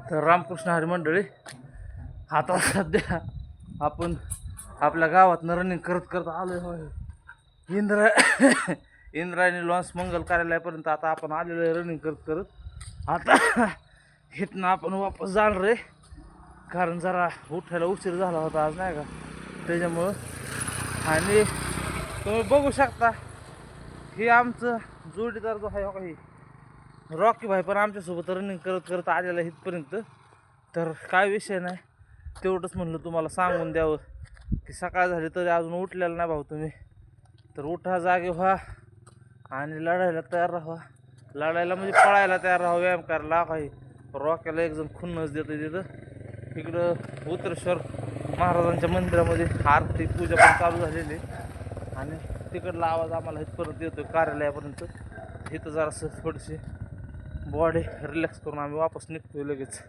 तर रामकृष्ण हरी मंडळी, आता सध्या आपण आपल्या गावातनं रनिंग करत करत आलोय होय. इंद्रायणी लॉन्स मंगल कार्यालयापर्यंत आता आपण आलेलो आहे रनिंग करत करत. आता इथनं आपण वापस जाणार रे, कारण जरा उठायला उशीर झाला होता आज नाही का, त्याच्यामुळं. आणि तुम्ही बघू शकता हे आमचं जोडीदार जो आहे हो काही रॉकी भाई पण आमच्यासोबत रनिंग करत करत आलेला आहे इथपर्यंत. तर काय विषय नाही, तेवढंच म्हणलं तुम्हाला सांगून द्यावं की सकाळ झाली तरी अजून उठलेलं नाही भाऊ तुम्ही. तर उठा, जागे व्हा आणि लढायला तयार राहा. लढायला म्हणजे पळायला तयार राहा, व्यायाम करायला काही. रॉक्याला एकजण खुन्नस देतं तिथं. इकडं उत्तरेश्वर महाराजांच्या मंदिरामध्ये आरती पूजा पण चालू झालेली आणि तिकडला आवाज आम्हाला इथपर्यंत येतो कार्यालयापर्यंत. इथं जरासं थोडीशी बॉडी रिलॅक्स करून आम्ही वापस निघतोय लगेच.